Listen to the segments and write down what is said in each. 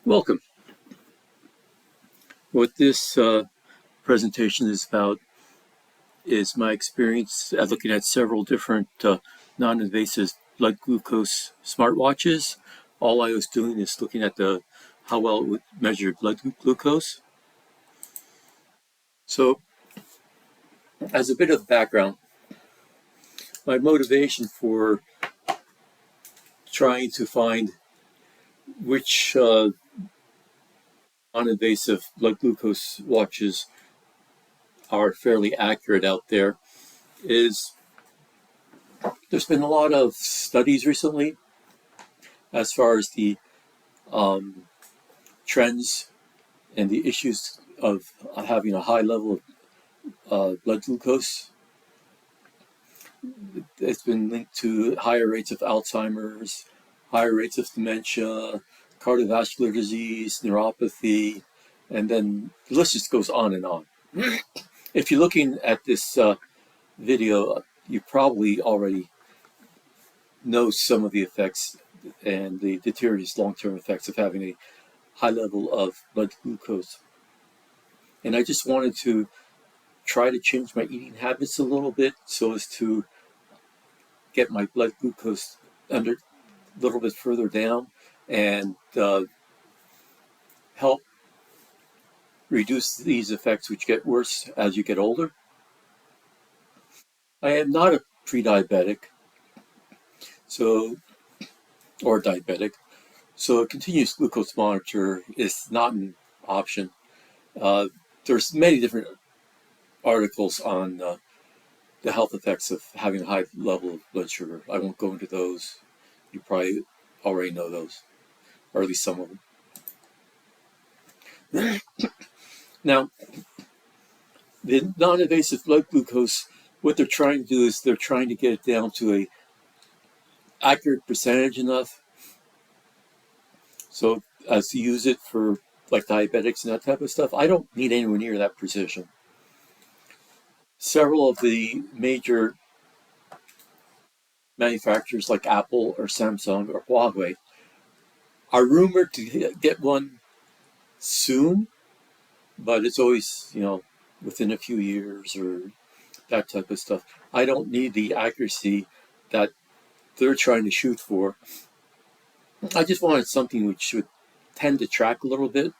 Welcome. What this presentation is about is my experience at looking at several different non-invasive blood glucose smartwatches. All I was doing is looking at how well it would measure blood glucose. So, as a bit of background, my motivation for trying to find which non-invasive blood glucose watches are fairly accurate out there is there's been a lot of studies recently as far as the trends and the issues of having a high level of blood glucose. It's been linked to higher rates of Alzheimer's, higher rates of dementia, cardiovascular disease, neuropathy, and then the list just goes on and on. If you're looking at this video, you probably already know some of the effects and the deleterious long-term effects of having a high level of blood glucose. And I just wanted to try to change my eating habits a little bit so as to get my blood glucose under a little bit further down and help reduce these effects, which get worse as you get older. I am not a pre-diabetic, or diabetic, so a continuous glucose monitor is not an option. There's many different articles on the health effects of having a high level of blood sugar. I won't go into those. You probably already know those, or at least some of them. Now, the non-invasive blood glucose, what they're trying to do is they're trying to get it down to a accurate percentage enough so as to use it for like diabetics and that type of stuff. I don't need anywhere near that precision. Several of the major manufacturers like Apple or Samsung or Huawei are rumored to get one soon, but it's always, within a few years or that type of stuff. I don't need the accuracy that they're trying to shoot for. I just wanted something which would tend to track a little bit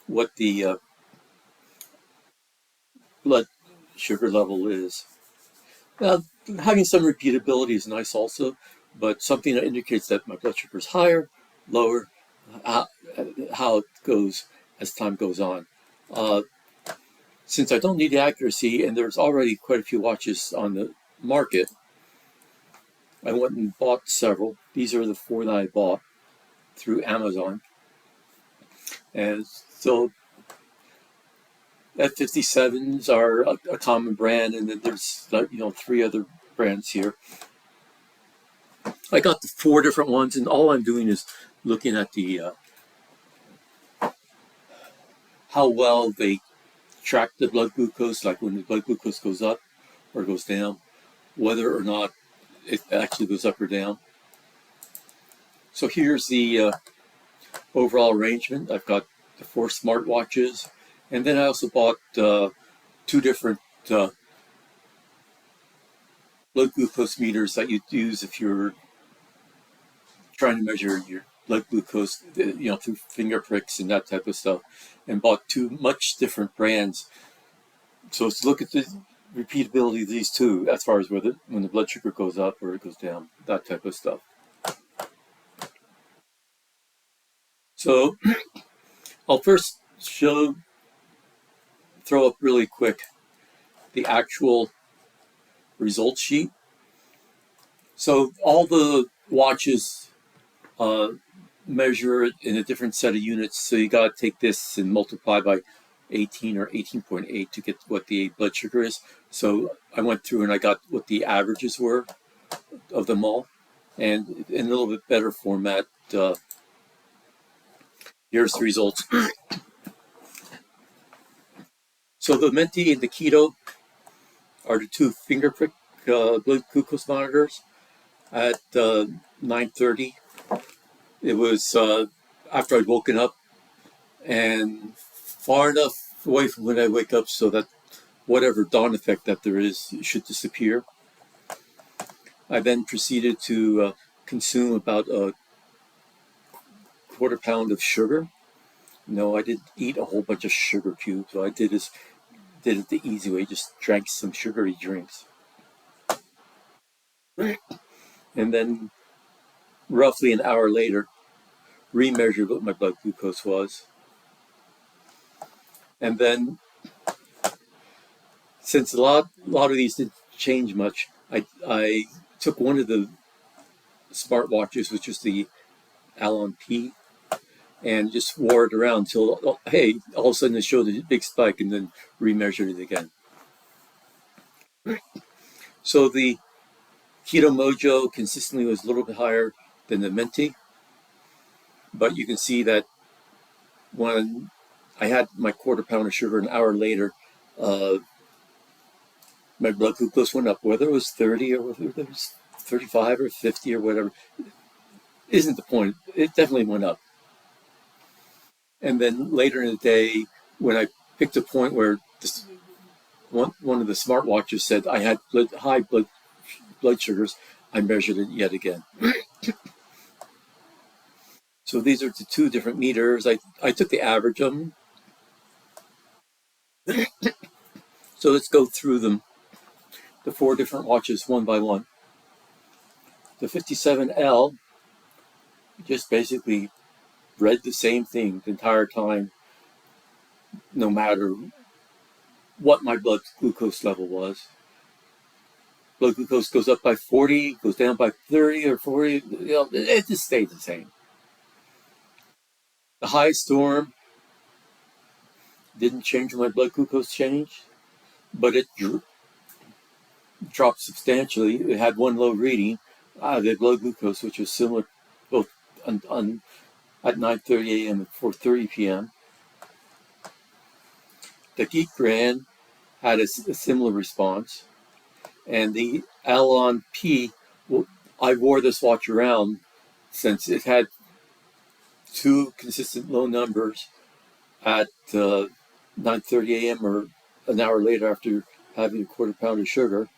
what the blood sugar level is. Having some repeatability is nice also, but something that indicates that my blood sugar is higher, lower, how it goes as time goes on. Since I don't need the accuracy, and there's already quite a few watches on the market, I went and bought several. These are the 4 that I bought through Amazon. And so F57s are a common brand, and then there's 3 other brands here. I got the 4 different ones, and all I'm doing is looking at the how well they track the blood glucose, like when the blood glucose goes up or goes down, whether or not it actually goes up or down. So here's the overall arrangement. I've got the 4 smartwatches, and then I also bought 2 different blood glucose meters that you use if you're trying to measure your blood glucose, through finger pricks and that type of stuff, and bought 2 much different brands. So let's look at the repeatability of these 2 as far as when the blood sugar goes up or it goes down, that type of stuff. So I'll first throw up really quick the actual result sheet. So all the watches measure it in a different set of units. So you got to take this and multiply by 18 or 18.8 to get what the blood sugar is. So I went through and I got what the averages were of them all. And in a little bit better format, here's the results. So the Menti and the Keto are the 2 finger prick blood glucose monitors. At 9:30, it was after I'd woken up and far enough away from when I wake up so that whatever dawn effect that there is should disappear. I then proceeded to consume about a quarter pound of sugar. No, I didn't eat a whole bunch of sugar cubes. What I did it the easy way, just drank some sugary drinks. And then roughly an hour later, remeasured what my blood glucose was. And then, since a lot of these didn't change much, I took one of the smartwatches, which is the Alon P, and just wore it around until, hey, all of a sudden it showed a big spike and then remeasured it again. So the Keto Mojo consistently was a little bit higher than the Menti, but you can see that when I had my quarter pound of sugar an hour later, uh, my blood glucose went up. Whether it was 30 or whether it was 35 or 50 or whatever, isn't the point. It definitely went up. And then later in the day, when I picked a point where one of the smartwatches said I had high blood sugars, I measured it yet again. So these are the two different meters. I took the average of them. So let's go through them, the four different watches one by one. The 57L just basically read the same thing the entire time, no matter what my blood glucose level was. Blood glucose goes up by 40, goes down by 30 or 40, it just stayed the same. The high storm didn't change my blood glucose change, but it dropped substantially. It had one low reading, the blood glucose, which was similar both at 9:30 a.m. and 4:30 p.m. The Geek Grand had a similar response, and the Alon P, well, I wore this watch around since it had two consistent low numbers at 9:30 a.m. or an hour later after having a quarter pound of sugar.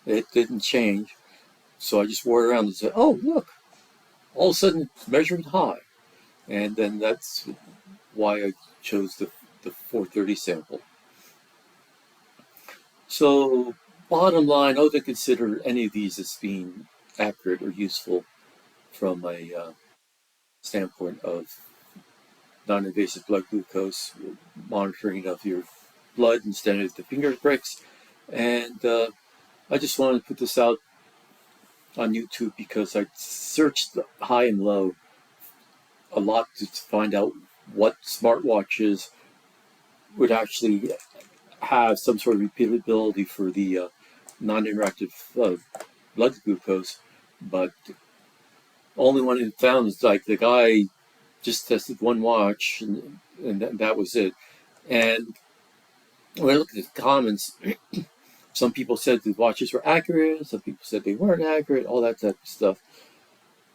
It didn't change, so I just wore it around and said, "Oh, look! All of a sudden, it's measuring high," and then that's why I chose the 430 sample. So, bottom line, I wouldn't consider any of these as being accurate or useful from a standpoint of non-invasive blood glucose monitoring of your blood instead of the finger pricks. And I just wanted to put this out on YouTube because I searched high and low a lot to find out what smartwatches would actually have some sort of repeatability for the non-interactive blood glucose. But only one I found is like the guy just tested one watch and that was it. And when I look at the comments, some people said the watches were accurate, some people said they weren't accurate, all that type of stuff.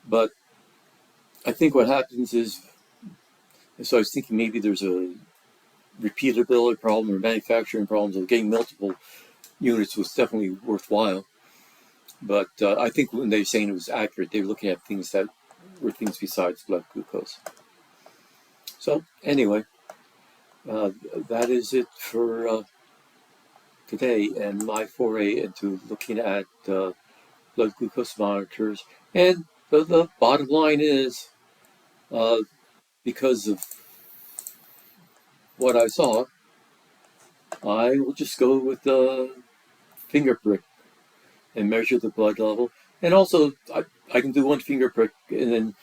But I think what happens is, so I was thinking maybe there's a repeatability problem or manufacturing problems of getting multiple units was definitely worthwhile. But I think when they were saying it was accurate, they were looking at things that were things besides blood glucose. So anyway, that is it for today and my foray into looking at blood glucose monitors. And the bottom line is, because of what I saw, I will just go with the finger prick and measure the blood level. And also, I can do one finger prick and then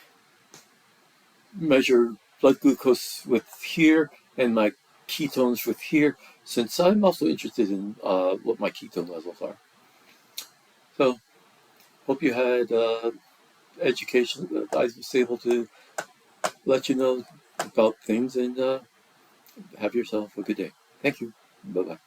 measure blood glucose with here and my ketones with here, since I'm also interested in what my ketone levels are. So, hope you had education. I was able to let you know about things, and have yourself a good day. Thank you. Bye-bye.